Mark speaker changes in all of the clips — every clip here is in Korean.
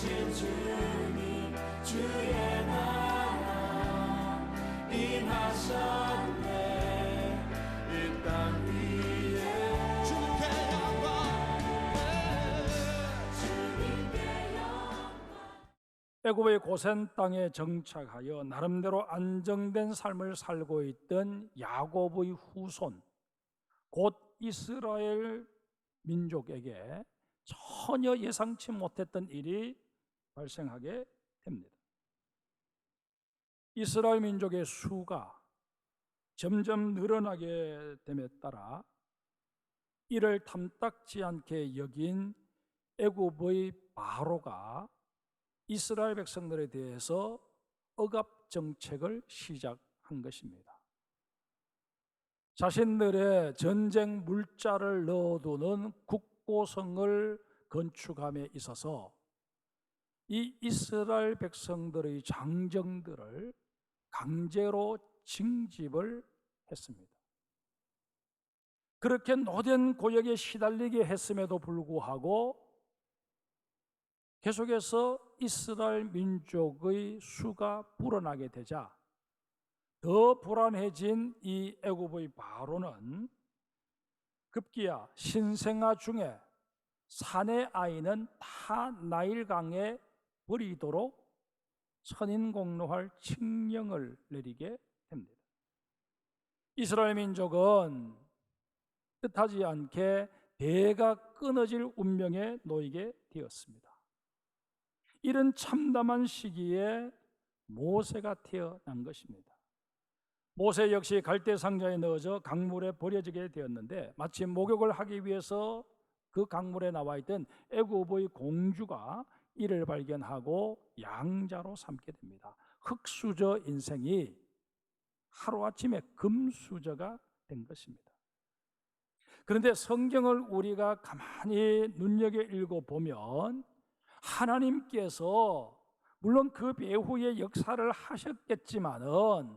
Speaker 1: 오신 주님 주의 나라 임하셨네. 이 땅 위에 주님께 영광.
Speaker 2: 애굽의 고센 땅에 정착하여 나름대로 안정된 삶을 살고 있던 야곱의 후손, 곧 이스라엘 민족에게 전혀 예상치 못했던 일이 발생하게 됩니다. 이스라엘 민족의 수가 점점 늘어나게 됨에 따라 이를 탐탁지 않게 여긴 애굽의 바로가 이스라엘 백성들에 대해서 억압 정책을 시작한 것입니다. 자신들의 전쟁 물자를 넣어두는 국고성을 건축함에 있어서 이 이스라엘 백성들의 장정들을 강제로 징집을 했습니다. 그렇게 노된 고역에 시달리게 했음에도 불구하고 계속해서 이스라엘 민족의 수가 불어나게 되자 더 불안해진 이 애굽의 바로는 급기야 신생아 중에 사내 아이는 다 나일강에 버리도록 천인공노할 칙령을 내리게 됩니다. 이스라엘 민족은 뜻하지 않게 대가 끊어질 운명에 놓이게 되었습니다. 이런 참담한 시기에 모세가 태어난 것입니다. 모세 역시 갈대 상자에 넣어져 강물에 버려지게 되었는데 마치 목욕을 하기 위해서 그 강물에 나와 있던 애굽의 공주가 이를 발견하고 양자로 삼게 됩니다. 흙수저 인생이 하루아침에 금수저가 된 것입니다. 그런데 성경을 우리가 가만히 눈여겨 읽어보면 하나님께서 물론 그 배후의 역사를 하셨겠지만은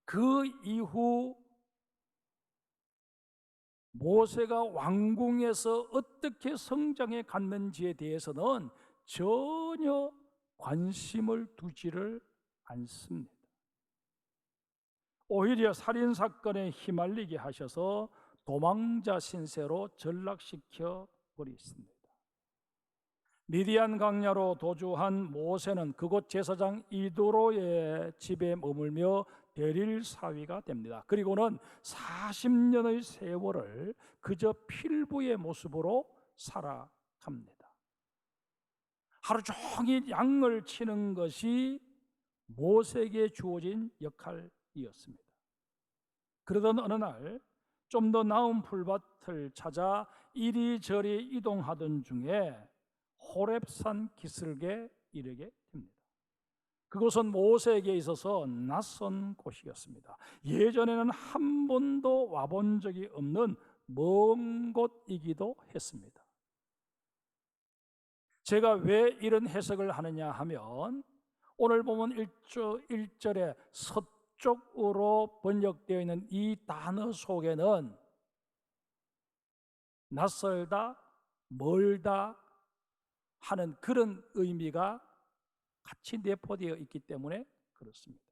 Speaker 2: 그 이후 모세가 왕궁에서 어떻게 성장해 갔는지에 대해서는 전혀 관심을 두지를 않습니다. 오히려 살인사건에 휘말리게 하셔서 도망자 신세로 전락시켜 버렸습니다. 미디안 광야로 도주한 모세는 그곳 제사장 이도로의 집에 머물며 대릴 사위가 됩니다. 그리고는 40년의 세월을 그저 필부의 모습으로 살아갑니다. 하루 종일 양을 치는 것이 모세에게 주어진 역할이었습니다. 그러던 어느 날 좀 더 나은 풀밭을 찾아 이리저리 이동하던 중에 호렙산 기슭에 이르게 됩니다. 그곳은 모세에게 있어서 낯선 곳이었습니다. 예전에는 한 번도 와본 적이 없는 먼 곳이기도 했습니다. 제가 왜 이런 해석을 하느냐 하면 오늘 보면 1절에 서쪽으로 번역되어 있는 이 단어 속에는 낯설다, 멀다 하는 그런 의미가 같이 내포되어 있기 때문에 그렇습니다.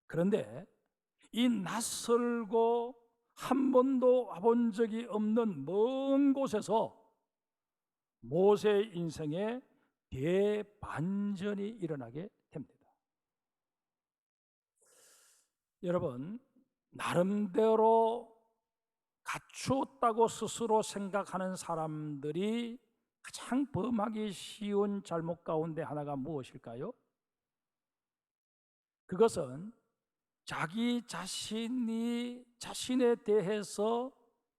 Speaker 2: 그런데 이 낯설고 한 번도 와본 적이 없는 먼 곳에서 모세의 인생에 대반전이 일어나게 됩니다. 여러분, 나름대로 갖추었다고 스스로 생각하는 사람들이 가장 범하기 쉬운 잘못 가운데 하나가 무엇일까요? 그것은 자기 자신이 자신에 대해서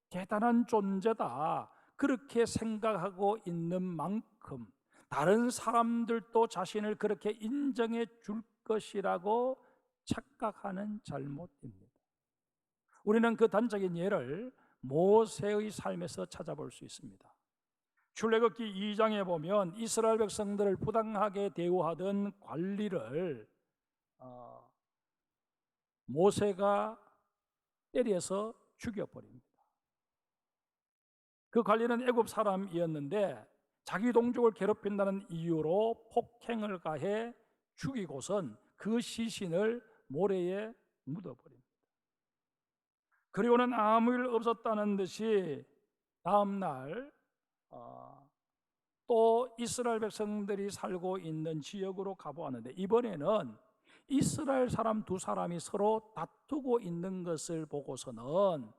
Speaker 2: 대단한 존재다 그렇게 생각하고 있는 만큼 다른 사람들도 자신을 그렇게 인정해 줄 것이라고 착각하는 잘못입니다. 우리는 그 단적인 예를 모세의 삶에서 찾아볼 수 있습니다. 출애굽기 2장에 보면 이스라엘 백성들을 부당하게 대우하던 관리를 모세가 때려서 죽여버립니다. 그 관리는 애굽 사람이었는데 자기 동족을 괴롭힌다는 이유로 폭행을 가해 죽이고선 그 시신을 모래에 묻어버립니다. 그리고는 아무 일 없었다는 듯이 다음 날 또 이스라엘 백성들이 살고 있는 지역으로 가보았는데, 이번에는 이스라엘 사람 두 사람이 서로 다투고 있는 것을 보고서는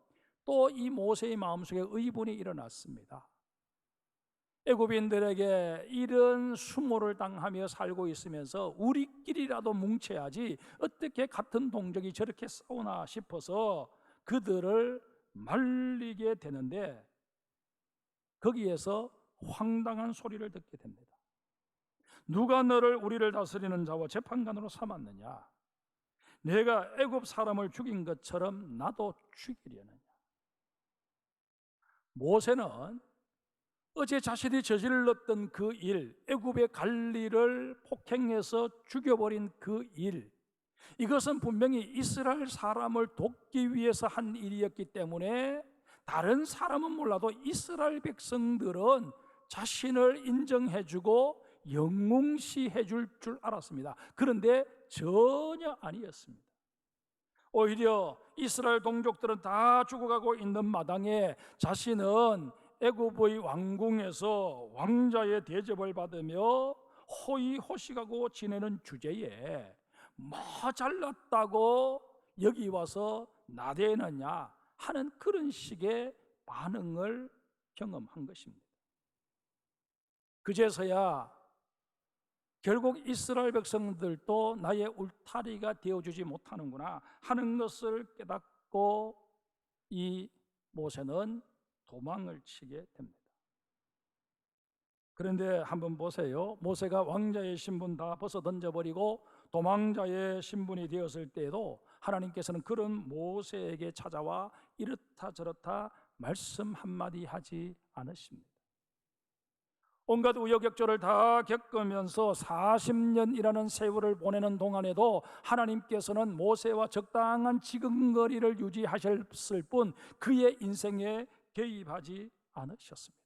Speaker 2: 또 이 모세의 마음속에 의문이 일어났습니다. 애굽인들에게 이런 수모를 당하며 살고 있으면서 우리끼리라도 뭉쳐야지 어떻게 같은 동족이 저렇게 싸우나 싶어서 그들을 말리게 되는데, 거기에서 황당한 소리를 듣게 됩니다. 누가 너를 우리를 다스리는 자와 재판관으로 삼았느냐? 내가 애굽 사람을 죽인 것처럼 나도 죽이려느냐? 모세는 어제 자신이 저질렀던 그 일, 애굽의 관리를 폭행해서 죽여버린 그 일, 이것은 분명히 이스라엘 사람을 돕기 위해서 한 일이었기 때문에 다른 사람은 몰라도 이스라엘 백성들은 자신을 인정해주고 영웅시해줄 줄 알았습니다. 그런데 전혀 아니었습니다. 오히려 이스라엘 동족들은 다 죽어가고 있는 마당에 자신은 애굽의 왕궁에서 왕자의 대접을 받으며 호의호식하고 지내는 주제에 뭐 잘났다고 여기 와서 나대느냐 하는 그런 식의 반응을 경험한 것입니다. 그제서야 결국 이스라엘 백성들도 나의 울타리가 되어주지 못하는구나 하는 것을 깨닫고 이 모세는 도망을 치게 됩니다. 그런데 한번 보세요. 모세가 왕자의 신분 다 벗어 던져버리고 도망자의 신분이 되었을 때에도 하나님께서는 그런 모세에게 찾아와 이렇다 저렇다 말씀 한마디 하지 않으십니다. 온갖 우여곡절을 다 겪으면서 40년이라는 세월을 보내는 동안에도 하나님께서는 모세와 적당한 지근거리를 유지하셨을 뿐 그의 인생에 개입하지 않으셨습니다.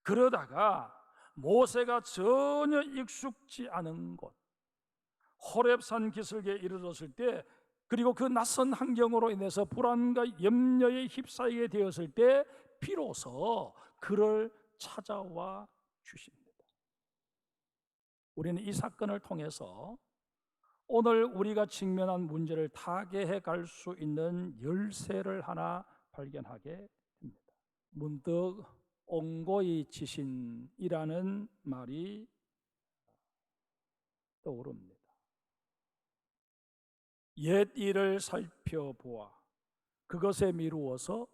Speaker 2: 그러다가 모세가 전혀 익숙지 않은 곳 호렙산 기슭에 이르렀을 때, 그리고 그 낯선 환경으로 인해서 불안과 염려에 휩싸이게 되었을 때 비로소 그를 찾아와 주십니다. 우리는 이 사건을 통해서 오늘 우리가 직면한 문제를 타개해 갈 수 있는 열쇠를 하나 발견하게 됩니다. 문득 옹고이 지신이라는 말이 떠오릅니다. 옛 일을 살펴보아 그것에 미루어서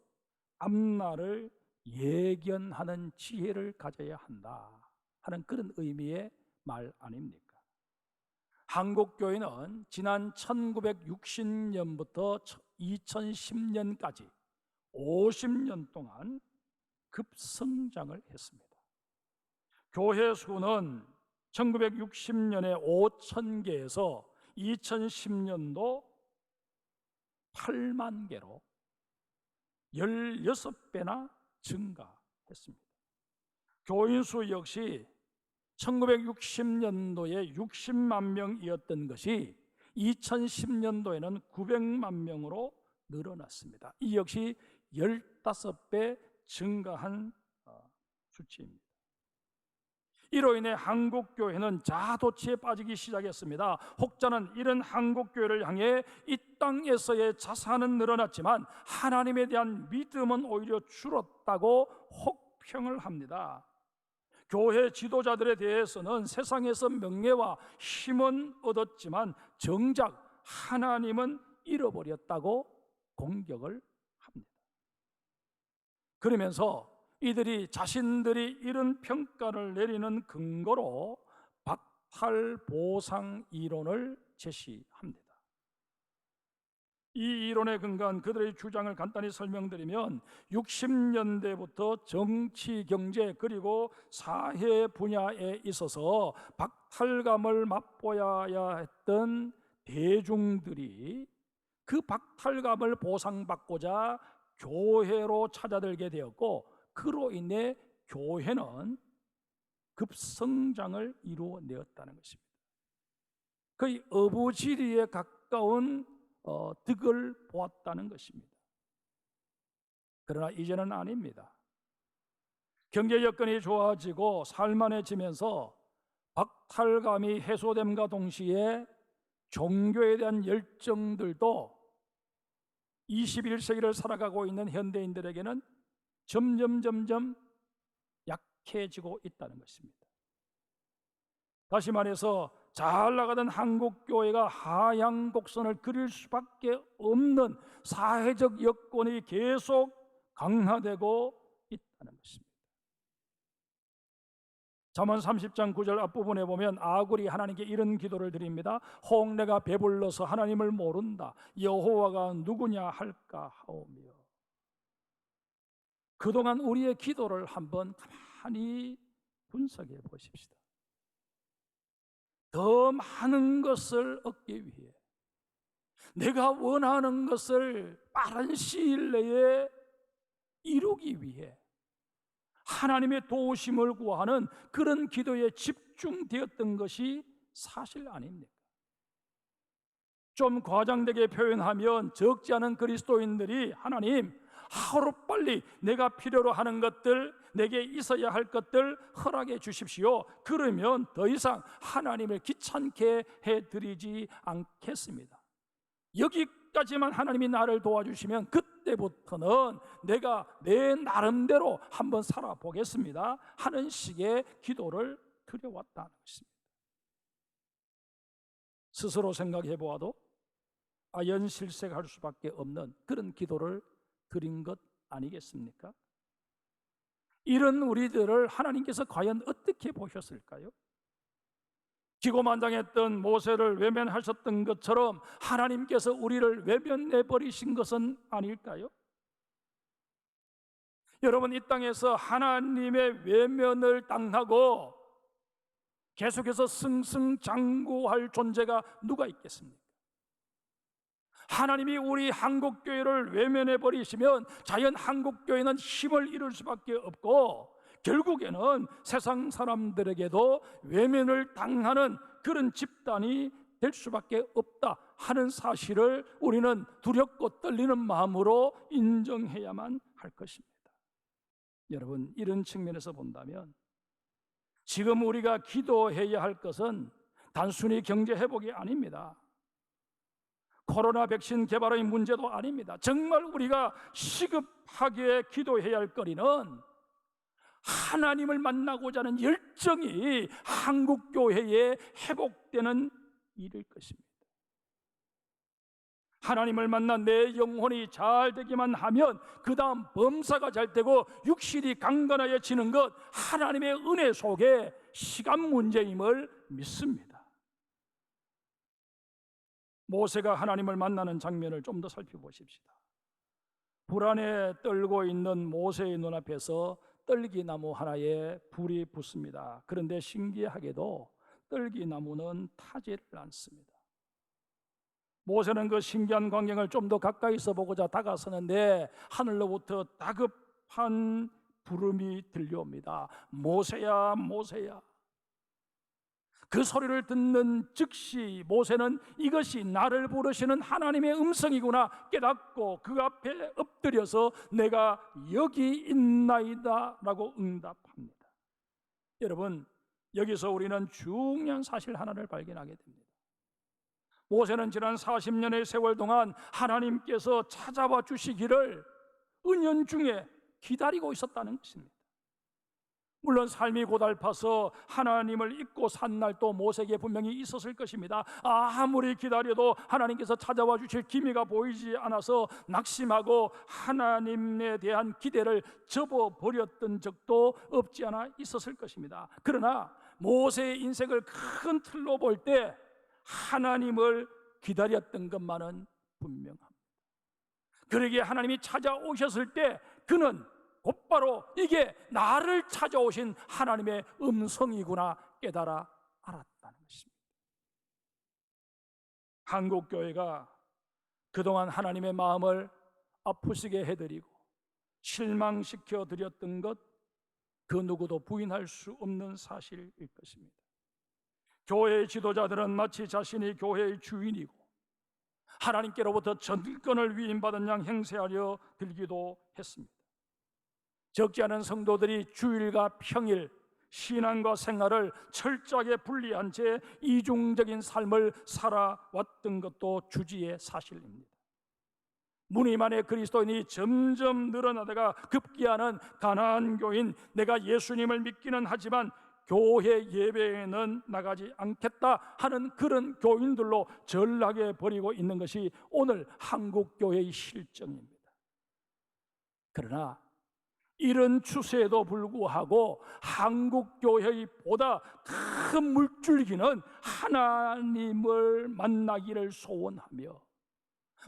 Speaker 2: 앞날을 예견하는 지혜를 가져야 한다 하는 그런 의미의 말 아닙니까? 한국교회는 지난 1960년부터 2010년까지 50년 동안 급성장을 했습니다. 교회 수는 1960년에 5,000개에서 2010년도 8만 개로 16배나 증가했습니다. 교인 수 역시 1960년도에 60만 명이었던 것이 2010년도에는 900만 명으로 늘어났습니다. 이 역시 15배 증가한 수치입니다. 이로 인해 한국교회는 자도취에 빠지기 시작했습니다. 혹자는 이런 한국교회를 향해 이 땅에서의 자산은 늘어났지만 하나님에 대한 믿음은 오히려 줄었다고 혹평을 합니다. 교회 지도자들에 대해서는 세상에서 명예와 힘은 얻었지만 정작 하나님은 잃어버렸다고 공격을 합니다. 그러면서 이들이 자신들이 이런 평가를 내리는 근거로 박탈보상 이론을 제시합니다. 이 이론에 근거한 그들의 주장을 간단히 설명드리면 60년대부터 정치, 경제 그리고 사회 분야에 있어서 박탈감을 맛보아야 했던 대중들이 그 박탈감을 보상받고자 교회로 찾아들게 되었고, 그로 인해 교회는 급성장을 이루어내었다는 것입니다. 거의 어부지리에 가까운 득을 보았다는 것입니다. 그러나 이제는 아닙니다. 경제 여건이 좋아지고 살만해지면서 박탈감이 해소됨과 동시에 종교에 대한 열정들도 21세기를 살아가고 있는 현대인들에게는 점점 약해지고 있다는 것입니다. 다시 말해서 잘 나가던 한국 교회가 하향 곡선을 그릴 수밖에 없는 사회적 여건이 계속 강화되고 있다는 것입니다. 잠언 30장 9절 앞부분에 보면 아굴이 하나님께 이런 기도를 드립니다. 혹 내가 배불러서 하나님을 모른다. 여호와가 누구냐 할까 하오며. 그동안 우리의 기도를 한번 가만히 분석해 보십시다. 더 많은 것을 얻기 위해, 내가 원하는 것을 빠른 시일 내에 이루기 위해 하나님의 도우심을 구하는 그런 기도에 집중되었던 것이 사실 아닙니까? 좀 과장되게 표현하면 적지 않은 그리스도인들이 하나님, 하루빨리 내가 필요로 하는 것들, 내게 있어야 할 것들 허락해 주십시오. 그러면 더 이상 하나님을 귀찮게 해드리지 않겠습니다. 여기까지만 하나님이 나를 도와주시면 그때부터는 내가 내 나름대로 한번 살아보겠습니다 하는 식의 기도를 드려왔다는 것입니다. 스스로 생각해 보아도 아연실색할 수밖에 없는 그런 기도를 드린 것 아니겠습니까? 이런 우리들을 하나님께서 과연 어떻게 보셨을까요? 기고만장했던 모세를 외면하셨던 것처럼 하나님께서 우리를 외면해 버리신 것은 아닐까요? 여러분, 이 땅에서 하나님의 외면을 당하고 계속해서 승승장구할 존재가 누가 있겠습니까? 하나님이 우리 한국교회를 외면해 버리시면 자연 한국교회는 힘을 잃을 수밖에 없고 결국에는 세상 사람들에게도 외면을 당하는 그런 집단이 될 수밖에 없다 하는 사실을 우리는 두렵고 떨리는 마음으로 인정해야만 할 것입니다. 여러분, 이런 측면에서 본다면 지금 우리가 기도해야 할 것은 단순히 경제 회복이 아닙니다. 코로나 백신 개발의 문제도 아닙니다. 정말 우리가 시급하게 기도해야 할 거리는 하나님을 만나고자 하는 열정이 한국교회에 회복되는 일일 것입니다. 하나님을 만나 내 영혼이 잘 되기만 하면 그 다음 범사가 잘 되고 육신이 강건해지는 것, 하나님의 은혜 속에 시간 문제임을 믿습니다. 모세가 하나님을 만나는 장면을 좀 더 살펴보십시다. 불안에 떨고 있는 모세의 눈앞에서 떨기나무 하나에 불이 붙습니다. 그런데 신기하게도 떨기나무는 타지를 않습니다. 모세는 그 신기한 광경을 좀 더 가까이서 보고자 다가서는데 하늘로부터 다급한 부름이 들려옵니다. 모세야, 모세야. 그 소리를 듣는 즉시 모세는 이것이 나를 부르시는 하나님의 음성이구나 깨닫고 그 앞에 엎드려서 내가 여기 있나이다 라고 응답합니다. 여러분, 여기서 우리는 중요한 사실 하나를 발견하게 됩니다. 모세는 지난 40년의 세월 동안 하나님께서 찾아와 주시기를 은연중에 기다리고 있었다는 것입니다. 물론 삶이 고달파서 하나님을 잊고 산 날도 모세에게 분명히 있었을 것입니다. 아무리 기다려도 하나님께서 찾아와 주실 기미가 보이지 않아서 낙심하고 하나님에 대한 기대를 접어버렸던 적도 없지 않아 있었을 것입니다. 그러나 모세의 인생을 큰 틀로 볼 때 하나님을 기다렸던 것만은 분명합니다. 그러기에 하나님이 찾아오셨을 때 그는 곧바로 이게 나를 찾아오신 하나님의 음성이구나 깨달아 알았다는 것입니다. 한국교회가 그동안 하나님의 마음을 아프시게 해드리고 실망시켜 드렸던 것, 그 누구도 부인할 수 없는 사실일 것입니다. 교회의 지도자들은 마치 자신이 교회의 주인이고 하나님께로부터 전권을 위임받은 양 행세하려 들기도 했습니다. 적지 않은 성도들이 주일과 평일, 신앙과 생활을 철저하게 분리한 채 이중적인 삶을 살아왔던 것도 주지의 사실입니다. 무림 안에 그리스도인이 점점 늘어나다가 급기야는 가난한 교인, 내가 예수님을 믿기는 하지만 교회 예배에는 나가지 않겠다 하는 그런 교인들로 전락해 버리고 있는 것이 오늘 한국 교회의 실정입니다. 그러나 이런 추세에도 불구하고 한국 교회의 보다 큰 물줄기는 하나님을 만나기를 소원하며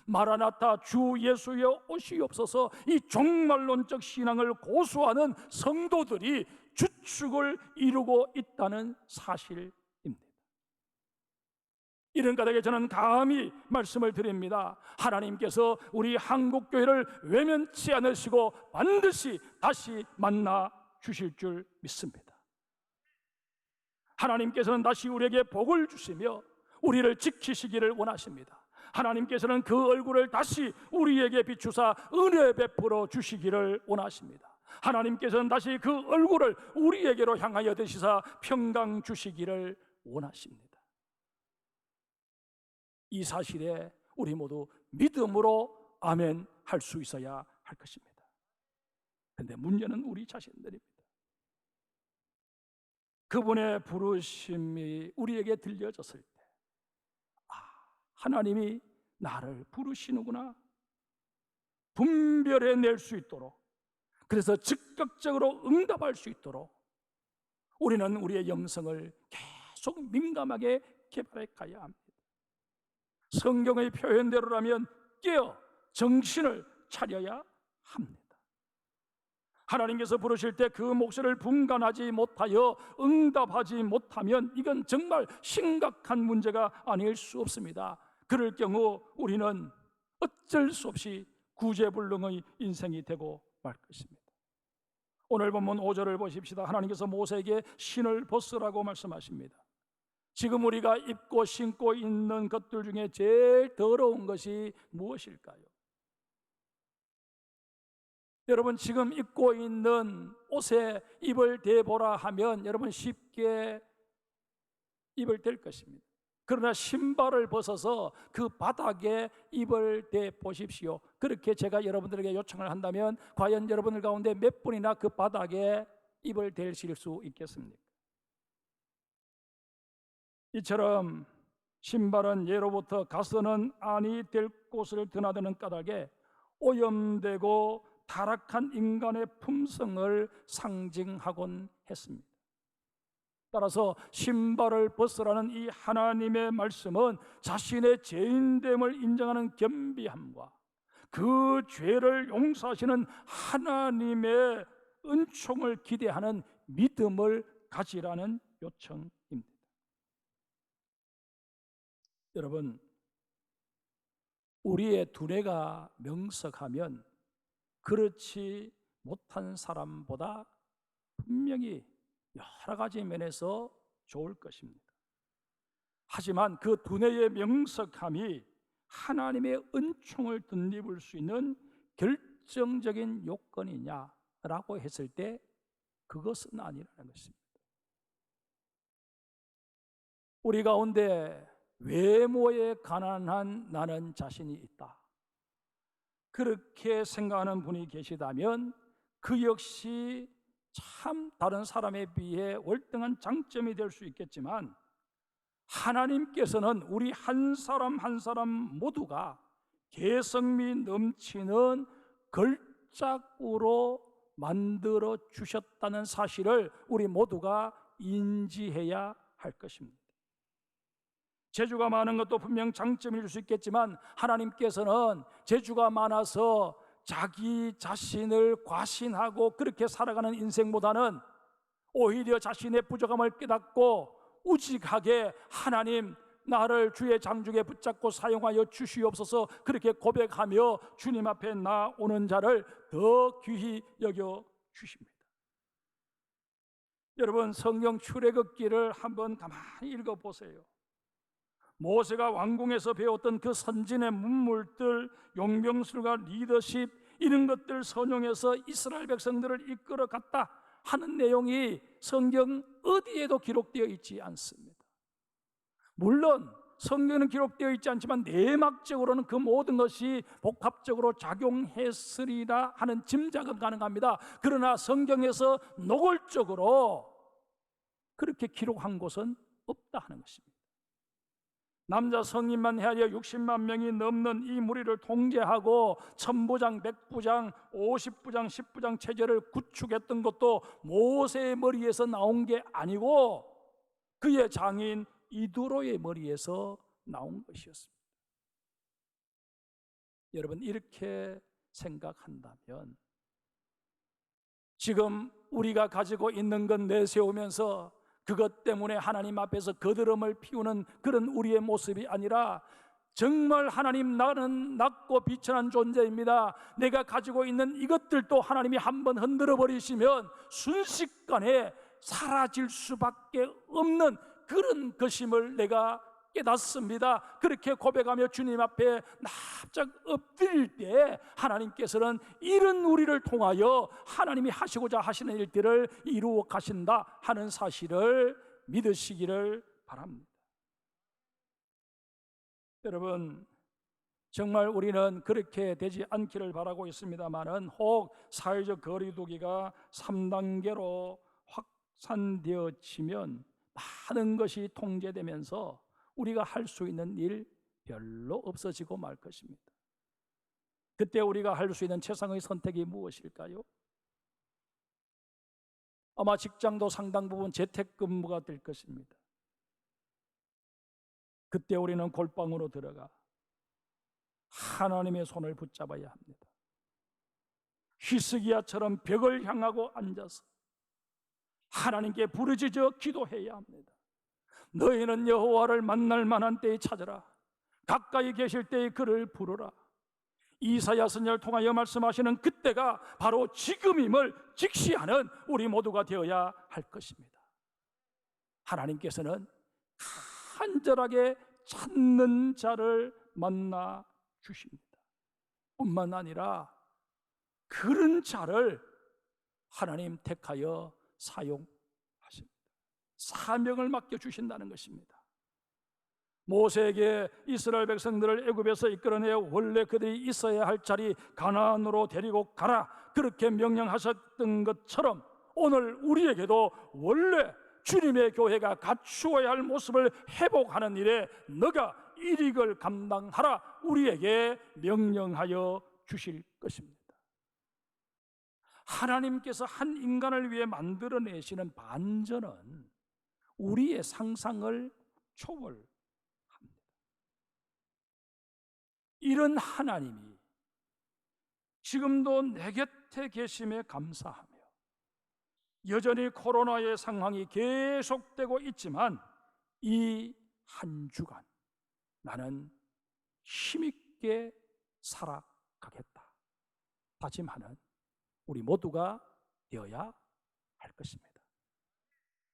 Speaker 2: 마라나타 주 예수여 오시옵소서 이 종말론적 신앙을 고수하는 성도들이 주축을 이루고 있다는 사실입니다. 이런 까닭에 저는 감히 말씀을 드립니다. 하나님께서 우리 한국교회를 외면치 않으시고 반드시 다시 만나 주실 줄 믿습니다. 하나님께서는 다시 우리에게 복을 주시며 우리를 지키시기를 원하십니다. 하나님께서는 그 얼굴을 다시 우리에게 비추사 은혜 베풀어 주시기를 원하십니다. 하나님께서는 다시 그 얼굴을 우리에게로 향하여 드시사 평강 주시기를 원하십니다. 이 사실에 우리 모두 믿음으로 아멘 할 수 있어야 할 것입니다. 그런데 문제는 우리 자신들입니다. 그분의 부르심이 우리에게 들려졌을 때 하나님이 나를 부르시는구나 분별해낼 수 있도록, 그래서 즉각적으로 응답할 수 있도록 우리는 우리의 영성을 계속 민감하게 개발해 가야 합니다. 성경의 표현대로라면 깨어 정신을 차려야 합니다. 하나님께서 부르실 때 그 목소리를 분간하지 못하여 응답하지 못하면 이건 정말 심각한 문제가 아닐 수 없습니다. 그럴 경우 우리는 어쩔 수 없이 구제불능의 인생이 되고 말 것입니다. 오늘 본문 5절을 보십시다. 하나님께서 모세에게 신을 벗으라고 말씀하십니다. 지금 우리가 입고 신고 있는 것들 중에 제일 더러운 것이 무엇일까요? 여러분, 지금 입고 있는 옷에 입을 대보라 하면 여러분 쉽게 입을 댈 것입니다. 그러나 신발을 벗어서 그 바닥에 입을 대 보십시오. 그렇게 제가 여러분들에게 요청을 한다면 과연 여러분들 가운데 몇 분이나 그 바닥에 입을 대실 수 있겠습니까? 이처럼 신발은 예로부터 가서는 아니 될 곳을 드나드는 까닭에 오염되고 타락한 인간의 품성을 상징하곤 했습니다. 따라서 신발을 벗으라는 이 하나님의 말씀은 자신의 죄인됨을 인정하는 겸비함과 그 죄를 용서하시는 하나님의 은총을 기대하는 믿음을 가지라는 요청입니다. 여러분, 우리의 두뇌가 명석하면 그렇지 못한 사람보다 분명히 여러 가지 면에서 좋을 것입니다. 하지만 그 두뇌의 명석함이 하나님의 은총을 덧입을 수 있는 결정적인 요건이냐라고 했을 때 그것은 아니라는 것입니다. 우리 가운데 외모에 가난한 나는 자신이 있다, 그렇게 생각하는 분이 계시다면 그 역시 참 다른 사람에 비해 월등한 장점이 될 수 있겠지만 하나님께서는 우리 한 사람 한 사람 모두가 개성미 넘치는 걸작으로 만들어 주셨다는 사실을 우리 모두가 인지해야 할 것입니다. 재주가 많은 것도 분명 장점일 수 있겠지만 하나님께서는 재주가 많아서 자기 자신을 과신하고 그렇게 살아가는 인생보다는 오히려 자신의 부족함을 깨닫고 우직하게 하나님 나를 주의 장중에 붙잡고 사용하여 주시옵소서 그렇게 고백하며 주님 앞에 나오는 자를 더 귀히 여겨 주십니다. 여러분, 성경 출애굽기를 한번 가만히 읽어보세요. 모세가 왕궁에서 배웠던 그 선진의 문물들, 용병술과 리더십, 이런 것들 선용해서 이스라엘 백성들을 이끌어 갔다 하는 내용이 성경 어디에도 기록되어 있지 않습니다. 물론 성경은 기록되어 있지 않지만 내막적으로는 그 모든 것이 복합적으로 작용했으리라 하는 짐작은 가능합니다. 그러나 성경에서 노골적으로 그렇게 기록한 곳은 없다 하는 것입니다. 남자 성인만 해야 60만 명이 넘는 이 무리를 통제하고 천부장, 백부장, 50부장, 10부장 체제를 구축했던 것도 모세의 머리에서 나온 게 아니고 그의 장인 이두로의 머리에서 나온 것이었습니다. 여러분, 이렇게 생각한다면 지금 우리가 가지고 있는 것 내세우면서 그것 때문에 하나님 앞에서 거드름을 피우는 그런 우리의 모습이 아니라 정말 하나님, 나는 낮고 비천한 존재입니다. 내가 가지고 있는 이것들도 하나님이 한번 흔들어 버리시면 순식간에 사라질 수밖에 없는 그런 것임을 내가 깨닫습니다. 그렇게 고백하며 주님 앞에 납작 엎드릴 때 하나님께서는 이런 우리를 통하여 하나님이 하시고자 하시는 일들을 이루어 가신다 하는 사실을 믿으시기를 바랍니다. 여러분, 정말 우리는 그렇게 되지 않기를 바라고 있습니다만은 혹 사회적 거리두기가 3단계로 확산되어지면 많은 것이 통제되면서 우리가 할 수 있는 일 별로 없어지고 말 것입니다. 그때 우리가 할 수 있는 최상의 선택이 무엇일까요? 아마 직장도 상당 부분 재택근무가 될 것입니다. 그때 우리는 골방으로 들어가 하나님의 손을 붙잡아야 합니다. 히스기야처럼 벽을 향하고 앉아서 하나님께 부르짖어 기도해야 합니다. 너희는 여호와를 만날 만한 때에 찾으라. 가까이 계실 때에 그를 부르라. 이사야 선지자를 통하여 말씀하시는 그때가 바로 지금임을 직시하는 우리 모두가 되어야 할 것입니다. 하나님께서는 간절하게 찾는 자를 만나 주십니다. 뿐만 아니라 그런 자를 하나님 택하여 사용하십니다. 사명을 맡겨주신다는 것입니다. 모세에게 이스라엘 백성들을 애굽에서 이끌어내어 원래 그들이 있어야 할 자리 가나안으로 데리고 가라, 그렇게 명령하셨던 것처럼 오늘 우리에게도 원래 주님의 교회가 갖추어야 할 모습을 회복하는 일에 너가 일익을 감당하라 우리에게 명령하여 주실 것입니다. 하나님께서 한 인간을 위해 만들어내시는 반전은 우리의 상상을 초월합니다. 이런 하나님이 지금도 내 곁에 계심에 감사하며 여전히 코로나의 상황이 계속되고 있지만 이 한 주간 나는 힘있게 살아가겠다 다짐하는 우리 모두가 되어야 할 것입니다.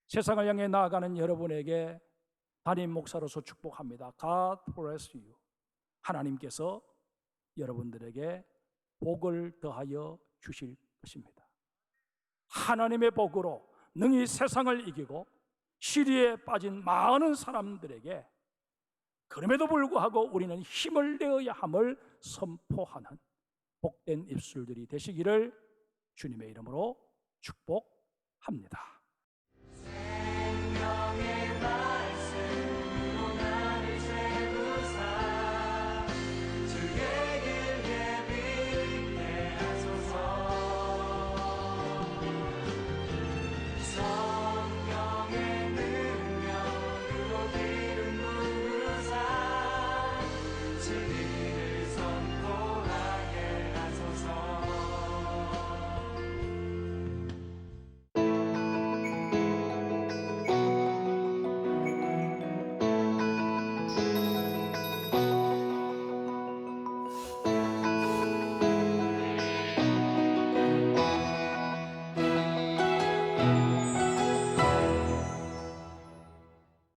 Speaker 2: 세상을 향해 나아가는 여러분에게 담임 목사로서 축복합니다. God bless you. 하나님께서 여러분들에게 복을 더하여 주실 것입니다. 하나님의 복으로 능히 세상을 이기고 시리에 빠진 많은 사람들에게 그럼에도 불구하고 우리는 힘을 내어야 함을 선포하는 복된 입술들이 되시기를 주님의 이름으로 축복합니다.